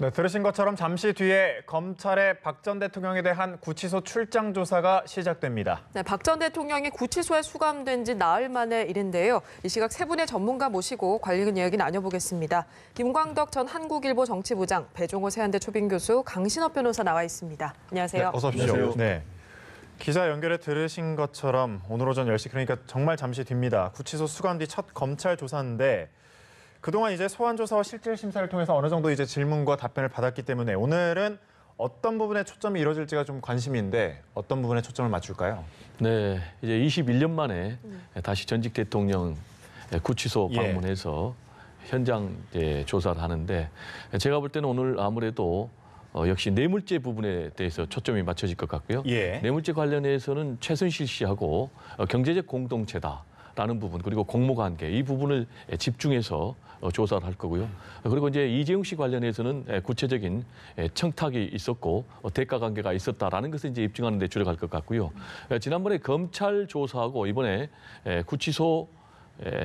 네, 들으신 것처럼 잠시 뒤에 검찰의 박 전 대통령에 대한 구치소 출장 조사가 시작됩니다. 네, 박 전 대통령이 구치소에 수감된 지 나흘 만의 일인데요. 이 시각 세 분의 전문가 모시고 관련 이야기 나눠보겠습니다. 김광덕 전 한국일보 정치부장, 배종호 세한대 초빙 교수, 강신업 변호사 나와 있습니다. 안녕하세요. 네, 어서 오십시오. 안녕하세요. 네. 기자 연결해 들으신 것처럼 오늘 오전 10시, 그러니까 정말 잠시 뒤입니다. 구치소 수감 뒤 첫 검찰 조사인데 그동안 이제 소환 조사와 실질 심사를 통해서 어느 정도 이제 질문과 답변을 받았기 때문에 오늘은 어떤 부분에 초점이 이루어질지가 좀 관심인데 어떤 부분에 초점을 맞출까요? 네, 이제 21년 만에 다시 전직 대통령 구치소 방문해서 현장 조사를 하는데 제가 볼 때는 오늘 아무래도 역시 뇌물죄 부분에 대해서 초점이 맞춰질 것 같고요. 예. 뇌물죄 관련해서는 최순실 씨하고 경제적 공동체다라는 부분, 그리고 공모관계 이 부분을 집중해서 조사를 할 거고요. 그리고 이제 이재용 씨 관련해서는 구체적인 청탁이 있었고 대가 관계가 있었다라는 것을 이제 입증하는 데 주력할 것 같고요. 지난번에 검찰 조사하고 이번에 구치소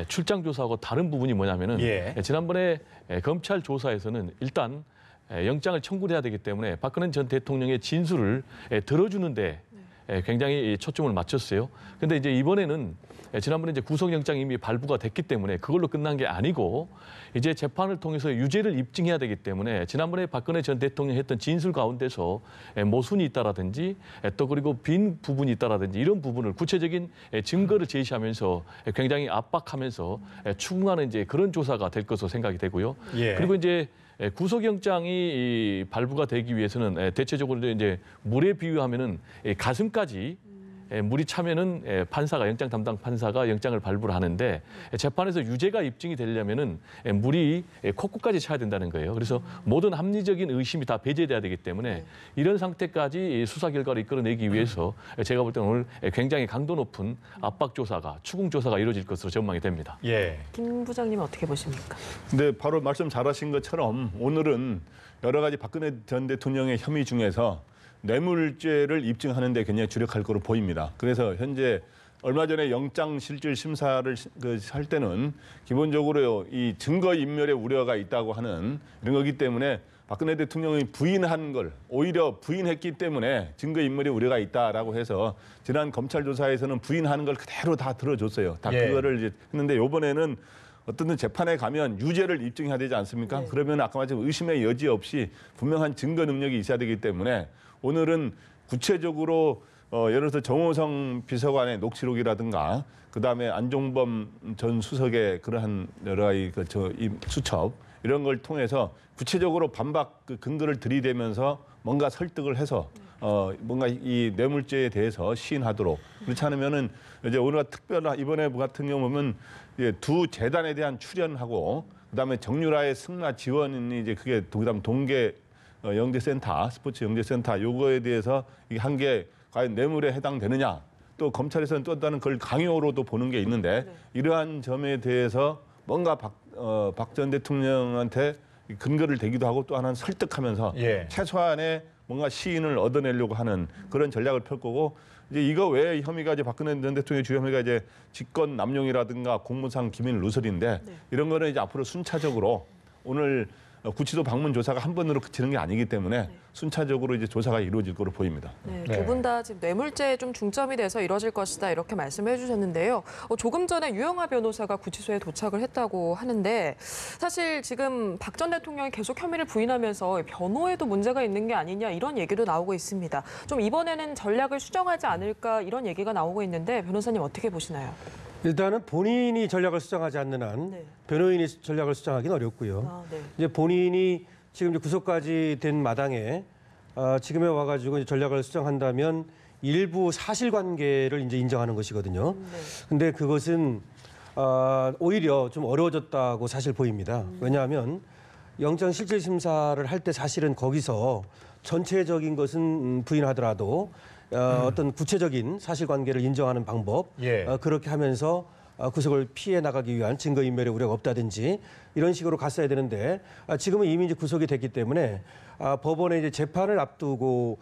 출장 조사하고 다른 부분이 뭐냐면은 지난번에 검찰 조사에서는 일단 영장을 청구를 해야 되기 때문에 박근혜 전 대통령의 진술을 들어주는데 굉장히 초점을 맞췄어요. 근데 이제 이번에는 지난번에 이제 구속영장이 이미 발부가 됐기 때문에 그걸로 끝난 게 아니고 이제 재판을 통해서 유죄를 입증해야 되기 때문에 지난번에 박근혜 전 대통령이 했던 진술 가운데서 모순이 있다라든지 또 그리고 빈 부분이 있다라든지 이런 부분을 구체적인 증거를 제시하면서 굉장히 압박하면서 추궁하는 이제 그런 조사가 될 것으로 생각이 되고요. 그리고 이제 구속영장이 발부가 되기 위해서는 대체적으로 이제 물에 비유하면은 가슴까지 물이 차면은 판사가 영장 담당 판사가 영장을 발부를 하는데 재판에서 유죄가 입증이 되려면은 물이 콧구까지 차야 된다는 거예요. 그래서 모든 합리적인 의심이 다 배제돼야 되기 때문에 이런 상태까지 수사 결과를 이끌어내기 위해서 제가 볼 때는 오늘 굉장히 강도 높은 압박 조사가 추궁 조사가 이루어질 것으로 전망이 됩니다. 김 부장님 어떻게 보십니까? 네, 바로 말씀 잘하신 것처럼 오늘은 여러 가지 박근혜 전 대통령의 혐의 중에서 뇌물죄를 입증하는 데 굉장히 주력할 거로 보입니다. 그래서 현재 얼마 전에 영장 실질 심사를 할 때는 기본적으로 이 증거인멸의 우려가 있다고 하는 이런 거기 때문에 박근혜 대통령이 부인한 걸 오히려 부인했기 때문에 증거인멸의 우려가 있다라고 해서 지난 검찰 조사에서는 부인하는 걸 그대로 다 들어줬어요. 다 그거를 이제 했는데 이번에는 어떤 재판에 가면 유죄를 입증해야 되지 않습니까? 그러면 아까 말씀 의심의 여지 없이 분명한 증거 능력이 있어야 되기 때문에 오늘은 구체적으로 예를 들어서 정호성 비서관의 녹취록이라든가 그다음에 안종범 전 수석의 그러한 여러 가지 이 수첩 이런 걸 통해서 구체적으로 반박 근거를 들이대면서 뭔가 설득을 해서 뭔가 이 뇌물죄에 대해서 시인하도록 그렇지 않으면은 이제 오늘 특별한 이번에 같은 경우 보면 두 재단에 대한 출연하고 그다음에 정유라의 승마 지원이 이제 그게 그다음 동계 영재센터, 스포츠 영재센터 요거에 대해서 이게 한 게 과연 뇌물에 해당되느냐 또 검찰에서는 또 다른 그걸 강요로도 보는 게 있는데 이러한 점에 대해서 뭔가 박 전 대통령한테 근거를 대기도 하고 또 하나는 설득하면서 최소한의 뭔가 시인을 얻어내려고 하는 그런 전략을 펼 거고 이제 이거 외에 혐의가 이제 박근혜 전 대통령의 주요 혐의가 이제 직권 남용이라든가 공무상 기밀 누설인데 이런 거는 이제 앞으로 순차적으로 오늘 구치소 방문 조사가 한 번으로 그치는 게 아니기 때문에 순차적으로 이제 조사가 이루어질 거로 보입니다. 두 분 다 지금 뇌물죄에 좀 중점이 돼서 이뤄질 것이다 이렇게 말씀해 주셨는데요. 조금 전에 유영하 변호사가 구치소에 도착을 했다고 하는데 사실 지금 박 전 대통령이 계속 혐의를 부인하면서 변호에도 문제가 있는 게 아니냐 이런 얘기도 나오고 있습니다. 좀 이번에는 전략을 수정하지 않을까 이런 얘기가 나오고 있는데 변호사님 어떻게 보시나요? 일단은 본인이 전략을 수정하지 않는 한 변호인이 전략을 수정하기는 어렵고요. 이제 본인이 지금 이제 구속까지 된 마당에 지금에 와가지고 전략을 수정한다면 일부 사실관계를 이제 인정하는 것이거든요. 근데 그것은 오히려 좀 어려워졌다고 사실 보입니다. 왜냐하면 영장 실질 심사를 할 때 사실은 거기서 전체적인 것은 부인하더라도 어떤 구체적인 사실관계를 인정하는 방법 그렇게 하면서 구속을 피해 나가기 위한 증거인멸의 우려가 없다든지 이런 식으로 갔어야 되는데 지금은 이미 이제 구속이 됐기 때문에 법원의 이제 재판을 앞두고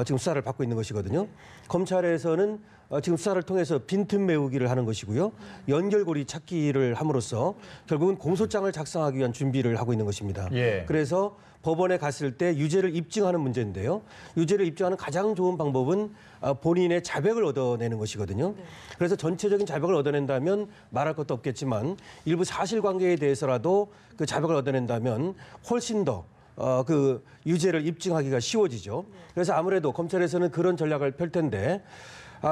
지금 수사를 받고 있는 것이거든요. 검찰에서는 지금 수사를 통해서 빈틈 메우기를 하는 것이고요. 연결고리 찾기를 함으로써 결국은 공소장을 작성하기 위한 준비를 하고 있는 것입니다. 예. 그래서 법원에 갔을 때 유죄를 입증하는 문제인데요. 유죄를 입증하는 가장 좋은 방법은 본인의 자백을 얻어내는 것이거든요. 그래서 전체적인 자백을 얻어낸다면 말할 것도 없겠지만 일부 사실관계에 대해서라도 그 자백을 얻어낸다면 훨씬 더 그 유죄를 입증하기가 쉬워지죠. 그래서 아무래도 검찰에서는 그런 전략을 펼 텐데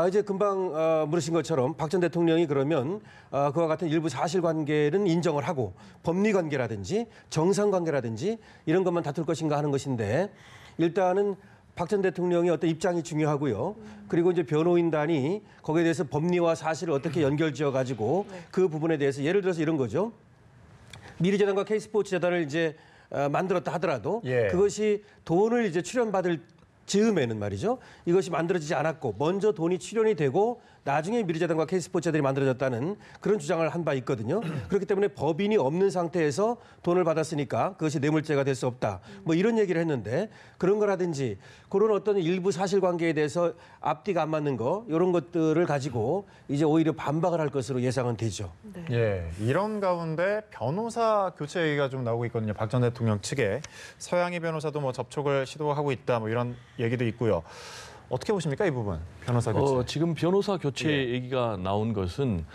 이제 금방 물으신 것처럼 박 전 대통령이 그러면 그와 같은 일부 사실관계는 인정을 하고 법리관계라든지 정상관계라든지 이런 것만 다툴 것인가 하는 것인데 일단은 박 전 대통령의 어떤 입장이 중요하고요. 그리고 이제 변호인단이 거기에 대해서 법리와 사실을 어떻게 연결지어 가지고 그 부분에 대해서 예를 들어서 이런 거죠. 미르재단과 K스포츠 재단을 이제 만들었다 하더라도 예. 그것이 돈을 이제 출연받을 즈음에는 말이죠. 이것이 만들어지지 않았고 먼저 돈이 출연이 되고 나중에 미르재단과 K스포츠들이 만들어졌다는 그런 주장을 한 바 있거든요. 그렇기 때문에 법인이 없는 상태에서 돈을 받았으니까 그것이 뇌물죄가 될 수 없다. 뭐 이런 얘기를 했는데 그런 거라든지 그런 어떤 일부 사실관계에 대해서 앞뒤가 안 맞는 거 이런 것들을 가지고 이제 오히려 반박을 할 것으로 예상은 되죠. 네. 예, 이런 가운데 변호사 교체 얘기가 좀 나오고 있거든요. 박 전 대통령 측에 서양희 변호사도 뭐 접촉을 시도하고 있다, 뭐 이런 얘기도 있고요. 어떻게 보십니까 이 부분 변호사 교체? 지금 변호사 교체 얘기가 나온 것은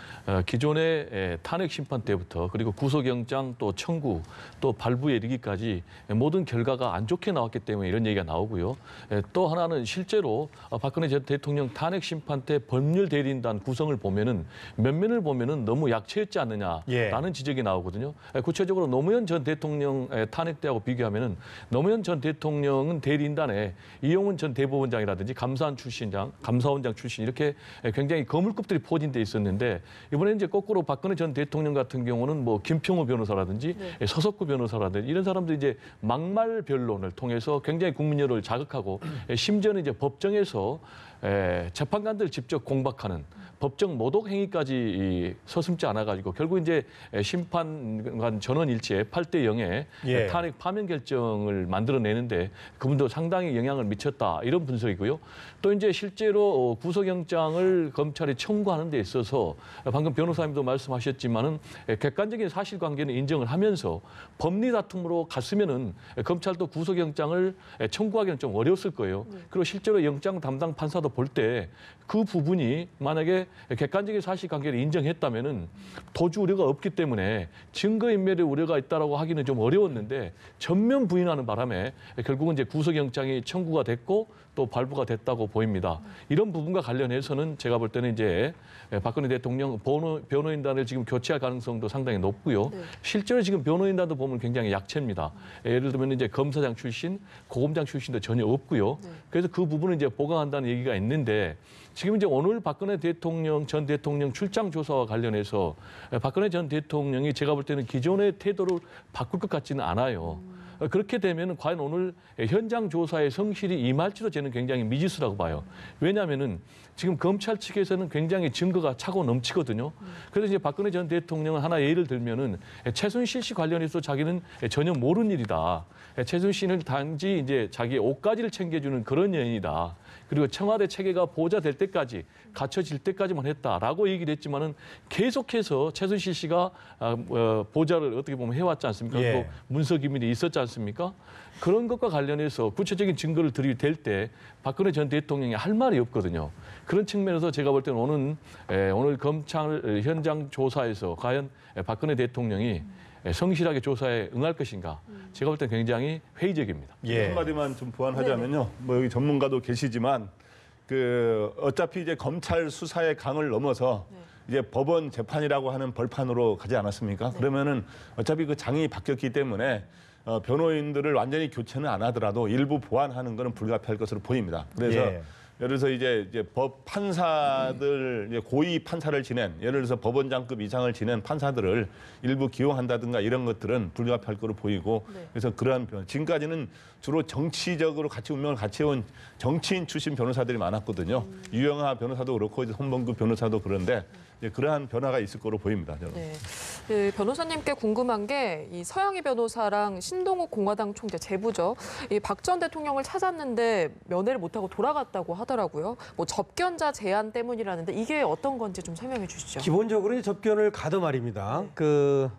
기존의 탄핵 심판 때부터 그리고 구속영장 또 청구 또 발부에 이르기까지 모든 결과가 안 좋게 나왔기 때문에 이런 얘기가 나오고요. 또 하나는 실제로 박근혜 전 대통령 탄핵 심판 때 법률 대리인단 구성을 보면은 면면을 보면은 너무 약체였지 않느냐라는 지적이 나오거든요. 구체적으로 노무현 전 대통령 탄핵 때하고 비교하면은 노무현 전 대통령은 대리인단에 이용훈 전 대법원장이라든지 감사원장 출신 이렇게 굉장히 거물급들이 포진돼 있었는데 이번에 이제 거꾸로 박근혜 전 대통령 같은 경우는 뭐 김평호 변호사라든지 서석구 변호사라든지 이런 사람들이 이제 막말 변론을 통해서 굉장히 국민 여론을 자극하고 심지어는 이제 법정에서 재판관들 직접 공박하는 법정 모독 행위까지 서슴지 않아가지고 결국 이제 심판관 전원 일치의 8대 0의 예. 탄핵 파면 결정을 만들어내는데 그분도 상당히 영향을 미쳤다 이런 분석이고요. 또 이제 실제로 구속영장을 검찰이 청구하는 데 있어서 방금 변호사님도 말씀하셨지만은 객관적인 사실관계는 인정을 하면서 법리 다툼으로 갔으면은 검찰도 구속영장을 청구하기는 좀 어려웠을 거예요. 그리고 실제로 영장 담당 판사도 볼 때 그 부분이 만약에 객관적인 사실관계를 인정했다면은 도주 우려가 없기 때문에 증거인멸의 우려가 있다라고 하기는 좀 어려웠는데 전면 부인하는 바람에 결국은 이제 구속영장이 청구가 됐고 또 발부가 됐다고 보입니다. 이런 부분과 관련해서는 제가 볼 때는 이제 박근혜 대통령 변호인단을 지금 교체할 가능성도 상당히 높고요. 실제로 지금 변호인단도 보면 굉장히 약체입니다. 예를 들면 이제 검사장 출신, 고검장 출신도 전혀 없고요. 그래서 그 부분을 이제 보강한다는 얘기가 있는데 지금 이제 오늘 박근혜 전 대통령 출장 조사와 관련해서 박근혜 전 대통령이 제가 볼 때는 기존의 태도를 바꿀 것 같지는 않아요. 그렇게 되면 과연 오늘 현장 조사에 성실히 임할지도 저는 굉장히 미지수라고 봐요. 왜냐하면은 지금 검찰 측에서는 굉장히 증거가 차고 넘치거든요. 그래서 이제 박근혜 전 대통령은 하나 예를 들면은 최순실 씨 관련해서 자기는 전혀 모르는 일이다. 최순실은 단지 이제 자기의 옷가지를 챙겨주는 그런 여인이다. 그리고 청와대 체계가 보좌될 때까지 갖춰질 때까지만 했다라고 얘기를 했지만은 계속해서 최순실 씨가 보좌를 어떻게 보면 해왔지 않습니까? 예. 또 문서 기밀이 있었지 않습니까? 그런 것과 관련해서 구체적인 증거를 들이댈 때 박근혜 전 대통령이 할 말이 없거든요. 그런 측면에서 제가 볼 때는 오늘 검찰 현장 조사에서 과연 박근혜 대통령이 성실하게 조사에 응할 것인가? 제가 볼 때 굉장히 회의적입니다. 예. 한마디만 좀 보완하자면요. 뭐 여기 전문가도 계시지만 어차피 이제 검찰 수사의 강을 넘어서 이제 법원 재판이라고 하는 벌판으로 가지 않았습니까? 그러면은 어차피 그 장이 바뀌었기 때문에 변호인들을 완전히 교체는 안 하더라도 일부 보완하는 것은 불가피할 것으로 보입니다. 그래서 예. 예를 들어서 이제 법 판사들 이제 고위 판사를 지낸 예를 들어서 법원장급 이상을 지낸 판사들을 일부 기용한다든가 이런 것들은 불가피할 거로 보이고 그래서 그러한 지금까지는 주로 정치적으로 같이 운명을 같이 해온 정치인 출신 변호사들이 많았거든요. 유영하 변호사도 그렇고 홍범규 변호사도 그런데 이제 그러한 변화가 있을 거로 보입니다. 저는. 네. 그 변호사님께 궁금한 게 이 서양희 변호사랑 신동욱 공화당 총재 제부죠. 이 박 전 대통령을 찾았는데 면회를 못하고 돌아갔다고 하더라고요. 뭐 접견자 제한 때문이라는데 이게 어떤 건지 좀 설명해 주시죠. 기본적으로 이제 접견을 가도 말입니다. 네. 그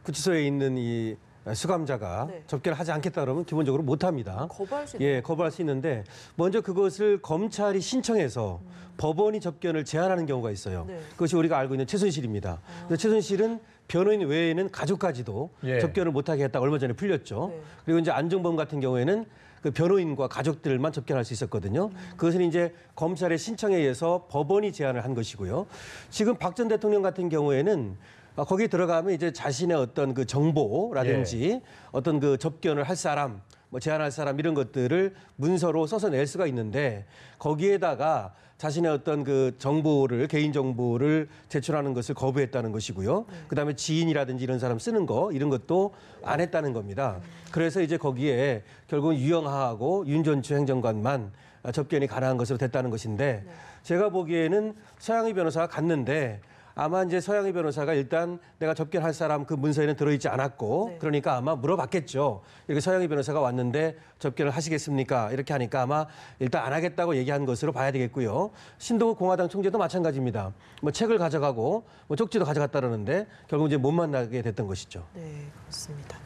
구치소에 있는 이 수감자가 네. 접견을 하지 않겠다 그러면 기본적으로 못 합니다. 거부할 수 예, 거부할 수 있는데 먼저 그것을 검찰이 신청해서 법원이 접견을 제한하는 경우가 있어요. 네. 그것이 우리가 알고 있는 최순실입니다. 그래서 최순실은 변호인 외에는 가족까지도 예. 접견을 못하게 했다가 얼마 전에 풀렸죠. 네. 그리고 이제 안종범 같은 경우에는 그 변호인과 가족들만 접견할 수 있었거든요. 그것은 이제 검찰의 신청에 의해서 법원이 제한을 한 것이고요. 지금 박 전 대통령 같은 경우에는 거기에 들어가면 이제 자신의 어떤 그 정보라든지 어떤 그 접견을 할 사람, 뭐 제안할 사람 이런 것들을 문서로 써서 낼 수가 있는데 거기에다가 자신의 어떤 그 정보를 개인 정보를 제출하는 것을 거부했다는 것이고요. 그다음에 지인이라든지 이런 사람 쓰는 거 이런 것도 안 했다는 겁니다. 그래서 이제 거기에 결국은 유영하하고 윤전추 행정관만 접견이 가능한 것으로 됐다는 것인데 제가 보기에는 서양희 변호사가 갔는데 아마 이제 서양희 변호사가 일단 내가 접견할 사람 그 문서에는 들어있지 않았고 네. 그러니까 아마 물어봤겠죠. 이렇게 서양희 변호사가 왔는데 접견을 하시겠습니까? 이렇게 하니까 아마 일단 안 하겠다고 얘기한 것으로 봐야 되겠고요. 신동욱 공화당 총재도 마찬가지입니다. 뭐 책을 가져가고 뭐 쪽지도 가져갔다 그러는데 결국 이제 못 만나게 됐던 것이죠. 네, 그렇습니다.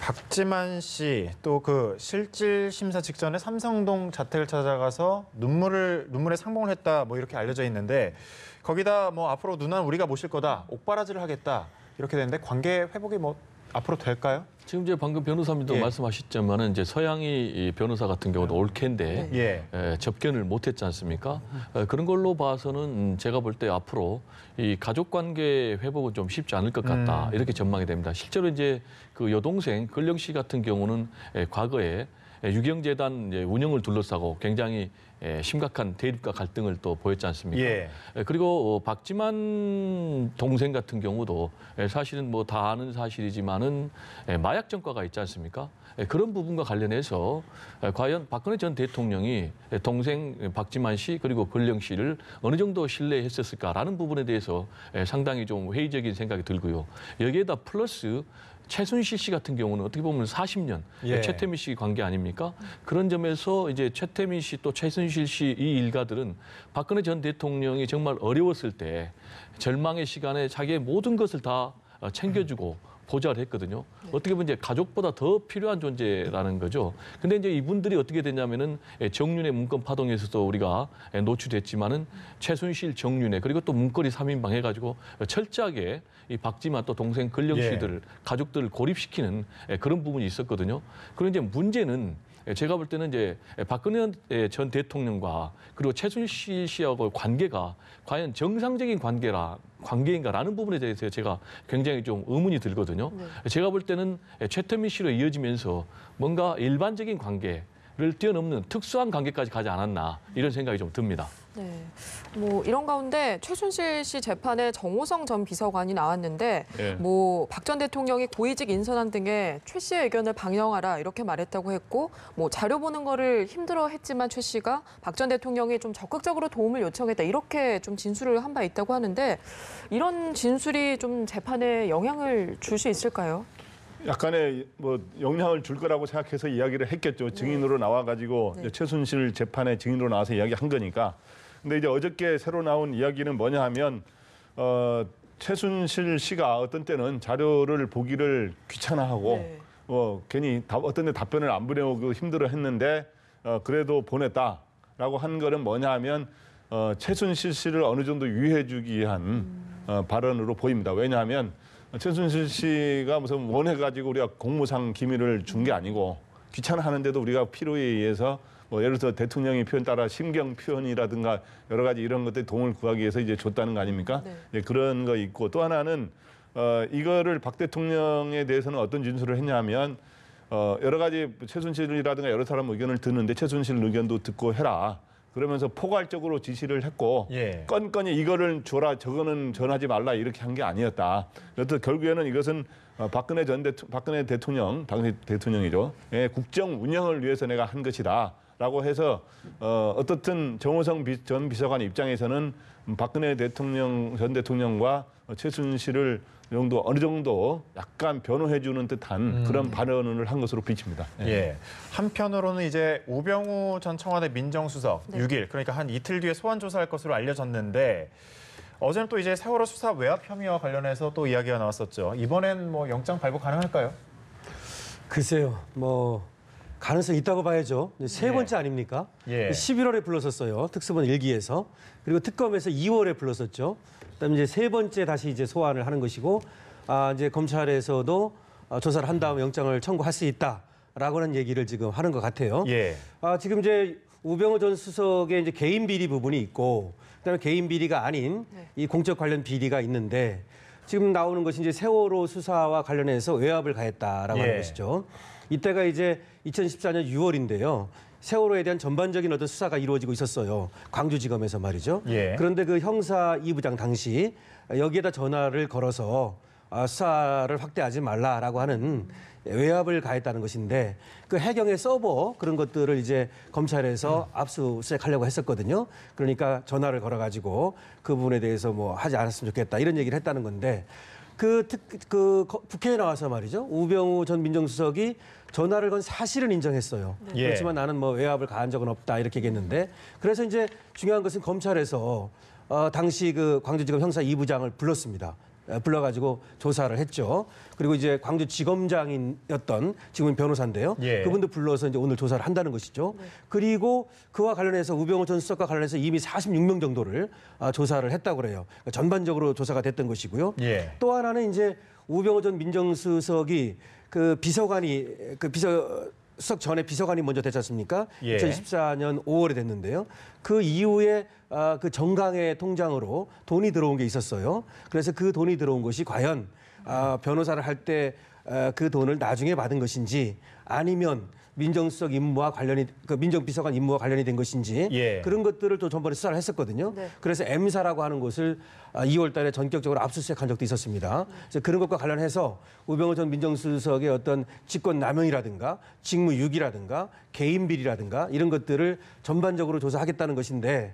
박지만 씨 또 그 실질 심사 직전에 삼성동 자택을 찾아가서 눈물에 상봉을 했다 뭐 이렇게 알려져 있는데 거기다 뭐 앞으로 누나는 우리가 모실 거다 옥바라지를 하겠다 이렇게 되는데 관계 회복이 뭐 앞으로 될까요? 지금 이제 방금 변호사님도 예. 말씀하셨지만은 이제 서양희 변호사 같은 경우도 올케인데 예. 접견을 못했지 않습니까? 그런 걸로 봐서는 제가 볼 때 앞으로 이 가족 관계 회복은 좀 쉽지 않을 것 같다 이렇게 전망이 됩니다. 실제로 이제 그 여동생 근령 씨 같은 경우는 과거에 유경재단 운영을 둘러싸고 굉장히 심각한 대립과 갈등을 또 보였지 않습니까? 예. 그리고 박지만 동생 같은 경우도 사실은 뭐 다 아는 사실이지만은 마약 전과가 있지 않습니까? 그런 부분과 관련해서 과연 박근혜 전 대통령이 동생 박지만 씨 그리고 근령 씨를 어느 정도 신뢰했었을까라는 부분에 대해서 상당히 좀 회의적인 생각이 들고요. 여기에다 플러스 최순실 씨 같은 경우는 어떻게 보면 40년 예. 최태민 씨 관계 아닙니까? 그런 점에서 이제 최태민 씨 또 최순실 씨 이 일가들은 박근혜 전 대통령이 정말 어려웠을 때 절망의 시간에 자기의 모든 것을 다 챙겨주고 보좌를 했거든요. 어떻게 보면 이제 가족보다 더 필요한 존재라는 거죠. 근데 이제 이분들이 어떻게 됐냐면은 정윤의 문건 파동에서도 우리가 노출됐지만은 최순실, 정윤의 그리고 또 문거리 3인방 해가지고 철저하게 이 박지만 또 동생 근령 씨들 가족들을 고립시키는 그런 부분이 있었거든요. 그런데 이제 문제는 제가 볼 때는 이제 박근혜 전 대통령과 그리고 최순실 씨하고 관계가 과연 정상적인 관계인가라는 부분에 대해서 제가 굉장히 좀 의문이 들거든요. 제가 볼 때는 최태민 씨로 이어지면서 뭔가 일반적인 관계를 뛰어넘는 특수한 관계까지 가지 않았나 이런 생각이 좀 듭니다. 네. 뭐 이런 가운데 최순실 씨 재판에 정호성 전 비서관이 나왔는데 예. 뭐 박 전 대통령이 고위직 인선안 등에 최 씨의 의견을 방영하라 이렇게 말했다고 했고 뭐 자료 보는 거를 힘들어했지만 최 씨가 박 전 대통령이 좀 적극적으로 도움을 요청했다 이렇게 좀 진술을 한 바 있다고 하는데 이런 진술이 좀 재판에 영향을 줄 수 있을까요? 약간의 뭐 영향을 줄 거라고 생각해서 이야기를 했겠죠. 증인으로 나와가지고 네. 최순실 재판에 증인으로 나와서 이야기한 거니까. 근데 이제 어저께 새로 나온 이야기는 뭐냐 하면 최순실 씨가 어떤 때는 자료를 보기를 귀찮아하고 네. 괜히 어떤 데 답변을 안 보내오고 힘들어했는데 그래도 보냈다라고 한 거는 뭐냐 하면 최순실 씨를 어느 정도 유해주기 위한 발언으로 보입니다. 왜냐하면 최순실 씨가 무슨 원해가지고 우리가 공무상 기밀을 준 게 아니고 귀찮아하는데도 우리가 필요에 의해서 뭐 예를 들어서 대통령의 표현 따라 심경 표현이라든가 여러 가지 이런 것들 도움을 구하기 위해서 이제 줬다는 거 아닙니까? 네. 예, 그런 거 있고 또 하나는 이거를 박 대통령에 대해서는 어떤 진술을 했냐면 여러 가지 최순실이라든가 여러 사람 의견을 듣는데 최순실 의견도 듣고 해라. 그러면서 포괄적으로 지시를 했고 예. 건건이 이거를 줘라 저거는 전하지 말라 이렇게 한 게 아니었다. 그래서 결국에는 이것은 박근혜 대통령, 당시 대통령이죠. 예, 국정 운영을 위해서 내가 한 것이다라고 해서 어떻든 정호성 전 비서관 입장에서는 박근혜 전 대통령과 최순실을 어느 정도 약간 변호해주는 듯한 그런 발언을 한 것으로 비칩니다. 예. 한편으로는 이제 우병우 전 청와대 민정수석 네. 6일, 그러니까 한 이틀 뒤에 소환 조사할 것으로 알려졌는데 어제는 또 이제 세월호 수사 외압 혐의와 관련해서 또 이야기가 나왔었죠. 이번엔 뭐 영장 발부 가능할까요? 글쎄요, 뭐 가능성이 있다고 봐야죠. 세 번째 아닙니까? 예. 11월에 불렀었어요. 특수본 1기에서. 그리고 특검에서 2월에 불렀었죠. 그다음에 이제 세 번째 다시 이제 소환을 하는 것이고, 이제 검찰에서도 조사를 한 다음 영장을 청구할 수 있다라고는 얘기를 지금 하는 것 같아요. 예. 지금 이제 우병우 전 수석의 이제 개인 비리 부분이 있고, 그다음에 개인 비리가 아닌 이 공적 관련 비리가 있는데, 지금 나오는 것이 이제 세월호 수사와 관련해서 외압을 가했다라고 하는 예. 것이죠. 이때가 이제 2014년 6월인데요. 세월호에 대한 전반적인 어떤 수사가 이루어지고 있었어요. 광주지검에서 말이죠. 예. 그런데 그 형사 2부장 당시 여기에다 전화를 걸어서 수사를 확대하지 말라라고 하는 외압을 가했다는 것인데, 그 해경의 서버 그런 것들을 이제 검찰에서 압수수색하려고 했었거든요. 그러니까 전화를 걸어가지고 그 부분에 대해서 뭐 하지 않았으면 좋겠다 이런 얘기를 했다는 건데, 국회에 나와서 말이죠. 우병우 전 민정수석이 전화를 건 사실은 인정했어요. 예. 그렇지만 나는 뭐 외압을 가한 적은 없다 이렇게 얘기했는데, 그래서 이제 중요한 것은 검찰에서 당시 그 광주지검 형사 2부장을 불렀습니다. 불러가지고 조사를 했죠. 그리고 이제 광주지검장이었던 지금 변호사인데요. 예. 그분도 불러서 이제 오늘 조사를 한다는 것이죠. 그리고 그와 관련해서 우병우 전 수석과 관련해서 이미 46명 정도를 조사를 했다고 그래요. 그러니까 전반적으로 조사가 됐던 것이고요. 예. 또 하나는 이제 우병우 전 민정수석이 그 수석 전에 비서관이 먼저 됐지 않습니까? 예. 2014년 5월에 됐는데요. 그 이후에 그 정강의 통장으로 돈이 들어온 게 있었어요. 그래서 그 돈이 들어온 것이 과연 변호사를 할 때 그 돈을 나중에 받은 것인지, 아니면 민정수석 임무와 관련이, 그 민정비서관 임무와 관련이 된 것인지, 예. 그런 것들을 또 전번에 수사를 했었거든요. 네. 그래서 M사라고 하는 곳을 2월 달에 전격적으로 압수수색한 적도 있었습니다. 그래서 그런 것과 관련해서 우병우 전 민정수석의 어떤 직권 남용이라든가 직무유기라든가 개인 비리라든가 이런 것들을 전반적으로 조사하겠다는 것인데,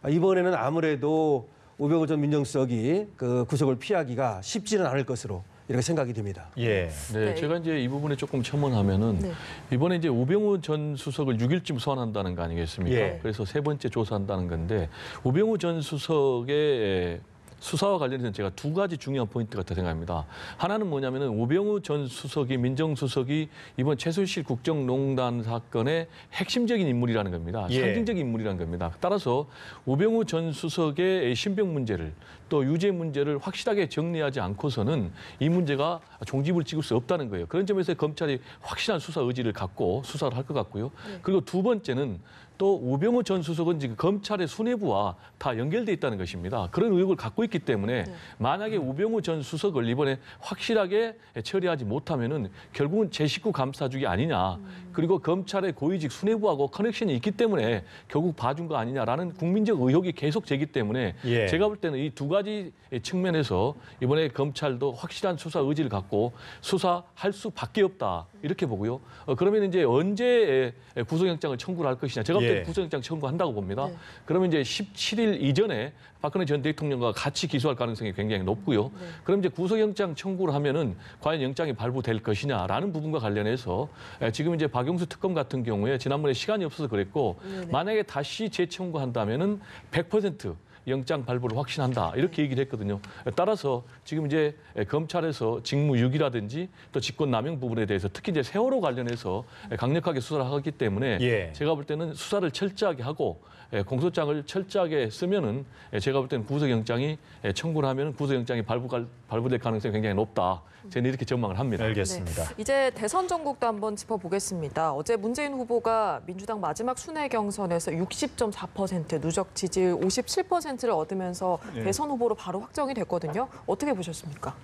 이번에는 아무래도 우병우 전 민정수석이 그 구속을 피하기가 쉽지는 않을 것으로 이렇게 생각이 됩니다. 예. 네, 네. 제가 이제 이 부분에 조금 첨언하면은 네. 이번에 이제 우병우 전 수석을 6일쯤 소환한다는 거 아니겠습니까? 예. 그래서 세 번째 조사한다는 건데, 우병우 전 수석의 수사와 관련해서는 제가 두 가지 중요한 포인트 같다 생각합니다. 하나는 뭐냐면은 우병우 전 수석이, 민정수석이 이번 최순실 국정농단 사건의 핵심적인 인물이라는 겁니다. 예. 상징적인 인물이라는 겁니다. 따라서 우병우 전 수석의 신병 문제를, 또 유죄 문제를 확실하게 정리하지 않고서는 이 문제가 종집을 찍을 수 없다는 거예요. 그런 점에서 검찰이 확실한 수사 의지를 갖고 수사를 할 것 같고요. 그리고 두 번째는 또 우병우 전 수석은 지금 검찰의 수뇌부와 다 연결돼 있다는 것입니다. 그런 의혹을 갖고 있기 때문에 만약에 우병우 전 수석을 이번에 확실하게 처리하지 못하면은 결국은 제 식구 감싸주기 아니냐. 그리고 검찰의 고위직 수뇌부하고 커넥션이 있기 때문에 결국 봐준 거 아니냐라는 국민적 의혹이 계속 제기 때문에 예. 제가 볼 때는 이 두 가지 측면에서 이번에 검찰도 확실한 수사 의지를 갖고 수사할 수밖에 없다 이렇게 보고요. 그러면 이제 언제 구속영장을 청구를 할 것이냐. 제가 볼 때는 예. 구속영장 청구한다고 봅니다. 네. 그러면 이제 17일 이전에 박근혜 전 대통령과 같이 기소할 가능성이 굉장히 높고요. 그럼 이제 구속영장 청구를 하면은 과연 영장이 발부될 것이냐라는 부분과 관련해서 지금 이제 박용수 특검 같은 경우에 지난번에 시간이 없어서 그랬고, 만약에 다시 재청구한다면은 100% 영장 발부를 확신한다 이렇게 얘기를 했거든요. 따라서 지금 이제 검찰에서 직무유기라든지 또 직권남용 부분에 대해서 특히 이제 세월호 관련해서 강력하게 수사를 하기 때문에 예. 제가 볼 때는 수사를 철저하게 하고 공소장을 철저하게 쓰면은 제가 볼 때는 구속영장이 청구를 하면은 구속영장이 발부될 가능성이 굉장히 높다. 저는 이렇게 전망을 합니다. 알겠습니다. 네. 이제 대선 전국도 한번 짚어보겠습니다. 어제 문재인 후보가 민주당 마지막 순회 경선에서 60.4% 누적 지지율 57%를 얻으면서 대선 후보로 바로 확정이 됐거든요. 어떻게 보셨습니까?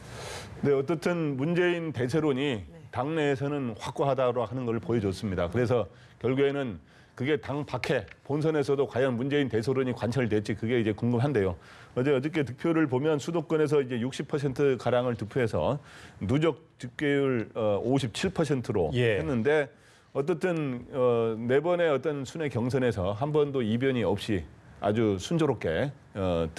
네, 어떻든 문재인 대세론이 당내에서는 확고하다고 하는 걸 보여줬습니다. 그래서 결국에는 그게 당 밖에 본선에서도 과연 문재인 대소론이 관철될지 그게 이제 궁금한데요. 어저께 득표를 보면 수도권에서 이제 60% 가량을 득표해서 누적 득표율 57%로 예. 했는데 어떻든 네 번의 어떤 순회 경선에서 한 번도 이변이 없이 아주 순조롭게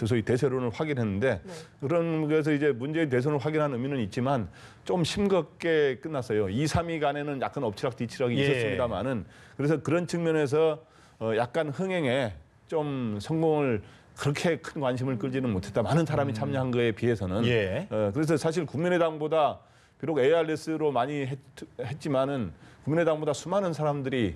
소위 대세론을 확인했는데 그런 거에서 이제 문재인 대선을 확인한 의미는 있지만 좀 싱겁게 끝났어요. 2, 3위 간에는 약간 엎치락뒤치락이 예. 있었습니다만은 그래서 그런 측면에서 약간 흥행에 좀 성공을 그렇게 큰 관심을 끌지는 못했다. 많은 사람이 참여한 거에 비해서는. 예. 그래서 사실 국민의당보다 비록 ARS로 많이 했지만은 국민의당보다 수많은 사람들이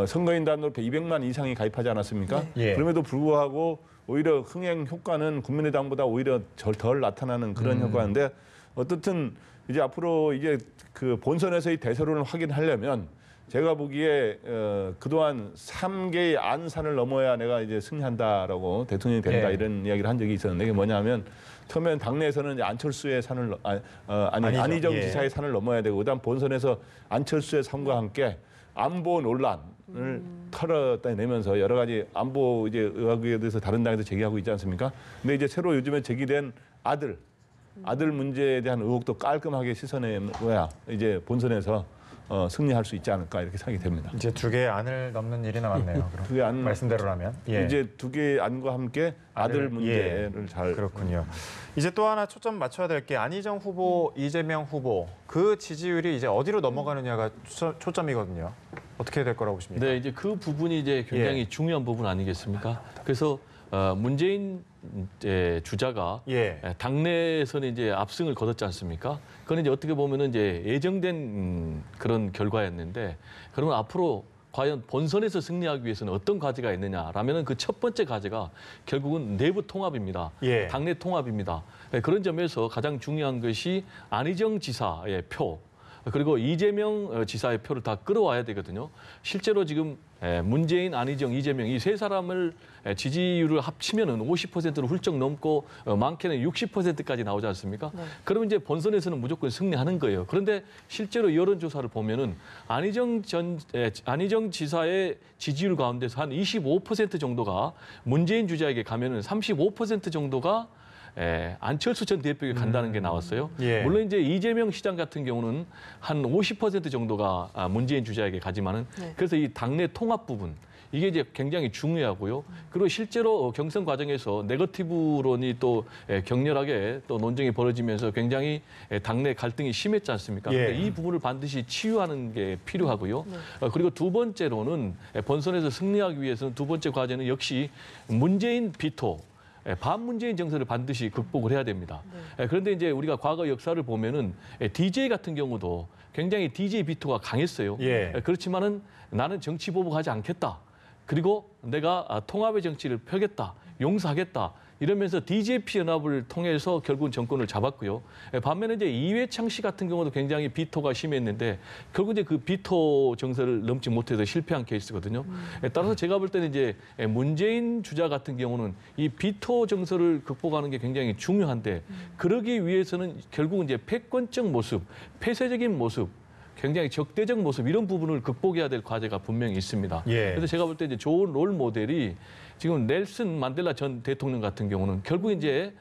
선거인단으로 200만 이상이 가입하지 않았습니까? 네. 예. 그럼에도 불구하고 오히려 흥행 효과는 국민의당보다 오히려 덜 나타나는 그런 효과인데 어떻든 이제 앞으로 이제 그 본선에서의 대세론을 확인하려면 제가 보기에 그동안 3개의 안산을 넘어야 내가 이제 승리한다라고 대통령이 된다 예. 이런 이야기를 한 적이 있었는데 이게 뭐냐면 처음엔 당내에서는 이제 안철수의 산을 아니죠. 안희정 예. 지사의 산을 넘어야 되고 그다음 본선에서 안철수의 산과 함께 안보 논란을 털어내면서 여러 가지 안보 이제 의혹에 대해서 다른 당에서 제기하고 있지 않습니까? 근데 이제 새로 요즘에 제기된 아들 문제에 대한 의혹도 깔끔하게 씻어내야 이제 본선에서 승리할 수 있지 않을까 이렇게 생각이 됩니다. 이제 2개의 안을 넘는 일이 남았네요. 그럼. 두 개 안 말씀대로라면. 예. 이제 2개의 안과 함께 아들 문제를 잘 그렇군요. 이제 또 하나 초점 맞춰야 될 게 안희정 후보, 이재명 후보 그 지지율이 이제 어디로 넘어가느냐가 초점이거든요. 어떻게 될 거라고 보십니까? 네, 이제 그 부분이 이제 굉장히 예. 중요한 부분 아니겠습니까? 그래서 문재인 주자가 예. 당내에서는 이제 압승을 거뒀지 않습니까? 그건 이제 어떻게 보면은 이제 예정된 그런 결과였는데 그러면 앞으로 과연 본선에서 승리하기 위해서는 어떤 과제가 있느냐라면은 그 첫 번째 과제가 결국은 내부 통합입니다. 예. 당내 통합입니다. 그런 점에서 가장 중요한 것이 안희정 지사의 표 그리고 이재명 지사의 표를 다 끌어와야 되거든요. 실제로 지금 문재인, 안희정, 이재명 이 세 사람을 지지율을 합치면은 50%를 훌쩍 넘고 많게는 60%까지 나오지 않습니까? 네. 그러면 이제 본선에서는 무조건 승리하는 거예요. 그런데 실제로 여론조사를 보면은 안희정 지사의 지지율 가운데서 한 25% 정도가 문재인 주자에게 가면은 35% 정도가 안철수 전 대표에게 간다는 게 나왔어요. 예. 물론 이제 이재명 시장 같은 경우는 한 50% 정도가 문재인 주자에게 가지만은 네. 그래서 이 당내 통합 부분 이게 이제 굉장히 중요하고요. 그리고 실제로 경선 과정에서 네거티브론이 또 격렬하게 또 논쟁이 벌어지면서 굉장히 당내 갈등이 심했지 않습니까? 예. 근데 이 부분을 반드시 치유하는 게 필요하고요. 그리고 두 번째로는 본선에서 승리하기 위해서는 두 번째 과제는 역시 문재인 비토 반문재인 정서를 반드시 극복을 해야 됩니다. 그런데 이제 우리가 과거 역사를 보면은 DJ 같은 경우도 굉장히 DJ 비토가 강했어요. 예. 그렇지만은 나는 정치 보복하지 않겠다. 그리고 내가 통합의 정치를 펴겠다. 용서하겠다. 이러면서 DJP 연합을 통해서 결국은 정권을 잡았고요. 반면에 이제 이회창 씨 같은 경우도 굉장히 비토가 심했는데 결국 이제 그 비토 정서를 넘지 못해서 실패한 케이스거든요. 따라서 제가 볼 때는 이제 문재인 주자 같은 경우는 이 비토 정서를 극복하는 게 굉장히 중요한데 그러기 위해서는 결국은 이제 패권적 모습, 폐쇄적인 모습 굉장히 적대적 모습 이런 부분을 극복해야 될 과제가 분명히 있습니다. 예. 그래서 제가 볼 때 이제 좋은 롤 모델이 지금 넬슨 만델라 전 대통령 같은 경우는 결국 이제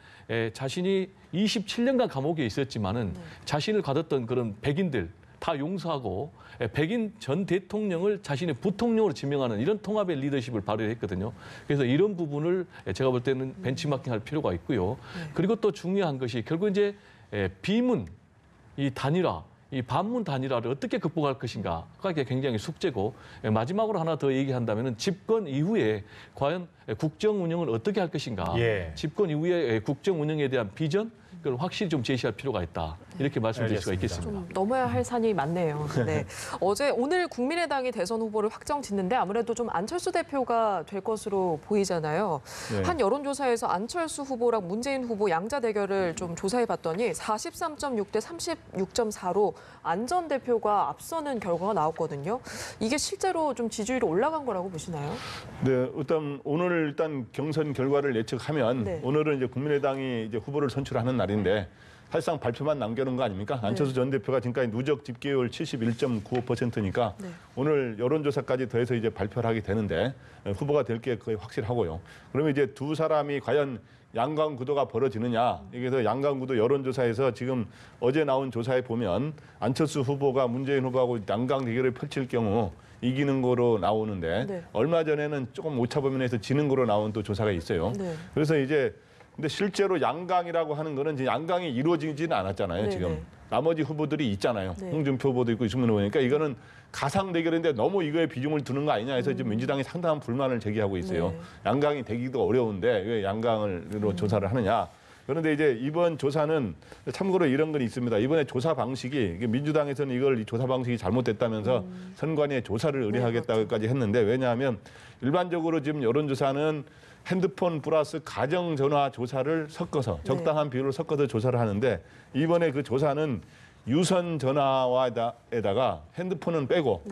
자신이 27년간 감옥에 있었지만은 자신을 가뒀던 그런 백인들 다 용서하고 백인 전 대통령을 자신의 부통령으로 지명하는 이런 통합의 리더십을 발휘했거든요. 그래서 이런 부분을 제가 볼 때는 벤치마킹할 필요가 있고요. 그리고 또 중요한 것이 결국 이제 비문, 이 단일화 이 반문 단일화를 어떻게 극복할 것인가가 굉장히 숙제고 마지막으로 하나 더 얘기한다면 집권 이후에 과연 국정 운영을 어떻게 할 것인가 예. 집권 이후에 국정 운영에 대한 비전 그걸 확실히 좀 제시할 필요가 있다 이렇게 말씀드릴 수가 알겠습니다. 있겠습니다. 좀 넘어야 할 산이 많네요. 네. 오늘 국민의당이 대선 후보를 확정 짓는데 아무래도 좀 안철수 대표가 될 것으로 보이잖아요. 네. 한 여론조사에서 안철수 후보랑 문재인 후보 양자 대결을 좀 조사해봤더니 43.6 대 36.4로 안 전 대표가 앞서는 결과가 나왔거든요. 이게 실제로 좀 지지율이 올라간 거라고 보시나요? 네, 오늘 일단 경선 결과를 예측하면 네. 오늘은 이제 국민의당이 이제 후보를 선출하는 날인데 사실상 발표만 남겨놓은 거 아닙니까? 안철수 전 대표가 지금까지 누적 득표율 71.95%니까 오늘 여론조사까지 더해서 이제 발표를 하게 되는데 후보가 될 게 거의 확실하고요. 그러면 이제 두 사람이 과연 양강 구도가 벌어지느냐. 여기서 양강 구도 여론조사에서 지금 어제 나온 조사에 보면 안철수 후보가 문재인 후보하고 양강 대결을 펼칠 경우 이기는 거로 나오는데 네. 얼마 전에는 조금 오차 범위내에서 지는 거로 나온 또 조사가 있어요. 네. 그래서 이제 근데 실제로 양강이라고 하는 거는 이제 양강이 이루어지지는 않았잖아요. 네, 지금 네. 나머지 후보들이 있잖아요. 네. 홍준표 후보도 있고 유승민 후보니까 이거는 가상 대결인데 너무 이거에 비중을 두는 거 아니냐 해서 지금 민주당이 상당한 불만을 제기하고 있어요. 네. 양강이 되기도 어려운데 왜 양강으로 조사를 하느냐. 그런데 이제 이번 조사는 참고로 이런 건 있습니다. 이번에 조사 방식이 민주당에서는 이 조사 방식이 잘못됐다면서 선관위에 조사를 의뢰하겠다고까지 했는데 왜냐하면 일반적으로 지금 여론조사는 핸드폰 플러스 가정전화 조사를 섞어서 적당한 비율을 섞어서 조사를 하는데 이번에 그 조사는 유선 전화에다가 핸드폰은 빼고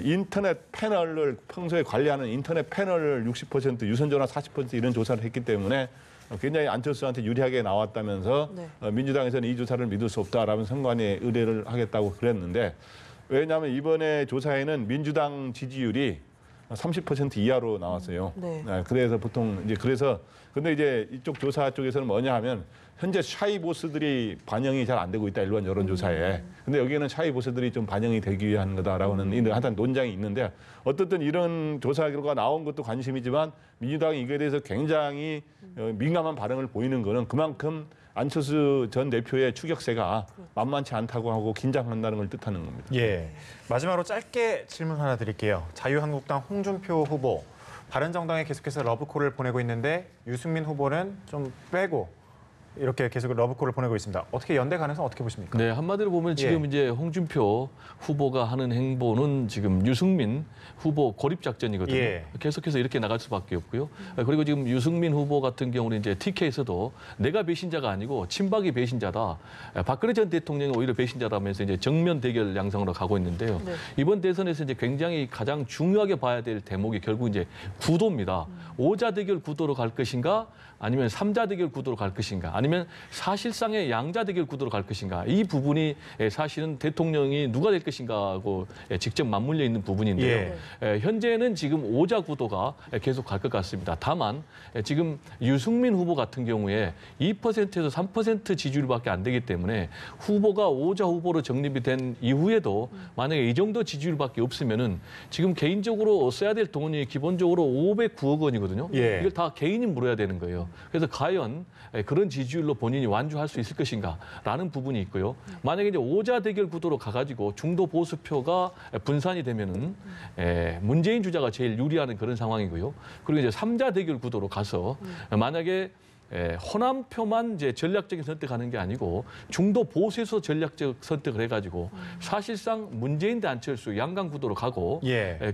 인터넷 패널을 평소에 관리하는 인터넷 패널을 60% 유선 전화 40% 이런 조사를 했기 때문에 굉장히 안철수한테 유리하게 나왔다면서 민주당에서는 이 조사를 믿을 수 없다라는 선관위에 의뢰를 하겠다고 그랬는데 왜냐하면 이번에 조사에는 민주당 지지율이 30% 이하로 나왔어요. 네. 그래서 보통 이제 근데 이제 이쪽 조사 쪽에서는 뭐냐 하면 현재 샤이 보스들이 반영이 잘 안 되고 있다 일반 여론조사에. 근데 여기에는 샤이 보스들이 좀 반영이 되기 위한 거다라고는 이런 하여튼 논쟁이 있는데 어떻든 이런 조사 결과가 나온 것도 관심이지만 민주당이 이거에 대해서 굉장히 민감한 반응을 보이는 거는 그만큼 안철수 전 대표의 추격세가 만만치 않다고 하고 긴장한다는 걸 뜻하는 겁니다. 예. 마지막으로 짧게 질문 하나 드릴게요. 자유한국당 홍준표 후보, 바른정당에 계속해서 러브콜을 보내고 있는데 유승민 후보는 좀 빼고 이렇게 계속 러브콜을 보내고 있습니다. 어떻게 연대 가능성 어떻게 보십니까? 네, 한마디로 보면 지금 이제 홍준표 후보가 하는 행보는 지금 유승민 후보 고립 작전이거든요. 계속해서 이렇게 나갈 수밖에 없고요. 그리고 지금 유승민 후보 같은 경우는 이제 TK에서도 내가 배신자가 아니고 친박이 배신자다. 박근혜 전 대통령이 오히려 배신자라면서 이제 정면 대결 양상으로 가고 있는데요. 이번 대선에서 이제 굉장히 가장 중요하게 봐야 될 대목이 결국 이제 구도입니다. 오자 대결 구도로 갈 것인가? 아니면 삼자 대결 구도로 갈 것인가? 아니면 사실상의 양자 대결 구도로 갈 것인가? 이 부분이 사실은 대통령이 누가 될 것인가하고 직접 맞물려 있는 부분인데요. 현재는 지금 오자 구도가 계속 갈 것 같습니다. 다만 지금 유승민 후보 같은 경우에 2%에서 3% 지지율밖에 안 되기 때문에 후보가 오자 후보로 정립이 된 이후에도 만약에 이 정도 지지율밖에 없으면은 지금 개인적으로 써야 될 돈이 기본적으로 509억 원이거든요. 이걸 다 개인이 물어야 되는 거예요. 그래서 과연 그런 지지율로 본인이 완주할 수 있을 것인가라는 부분이 있고요. 만약에 이제 오자 대결 구도로 가가지고 중도 보수표가 분산이 되면은 문재인 주자가 제일 유리하는 그런 상황이고요. 그리고 이제 삼자 대결 구도로 가서 만약에 호남표만 이제 전략적인 선택하는 게 아니고 중도 보수에서 전략적 선택을 해가지고 사실상 문재인 대 안철수 양강 구도로 가고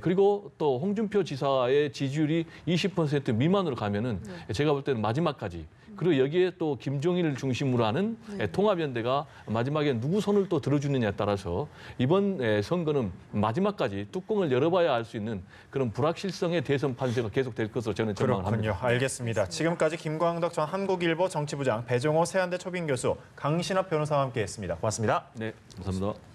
그리고 또 홍준표 지사의 지지율이 20% 미만으로 가면은 제가 볼 때는 마지막까지 그리고 여기에 또 김종인을 중심으로 하는 통합연대가 마지막에 누구 손을 또 들어주느냐에 따라서 이번 선거는 마지막까지 뚜껑을 열어봐야 알 수 있는 그런 불확실성의 대선 판세가 계속될 것으로 저는 전망을 합니다. 그렇군요. 알겠습니다. 지금까지 김광덕 전 한국일보 정치부장, 배종호 세한대 초빙 교수, 강신업 변호사와 함께했습니다. 고맙습니다. 네, 감사합니다.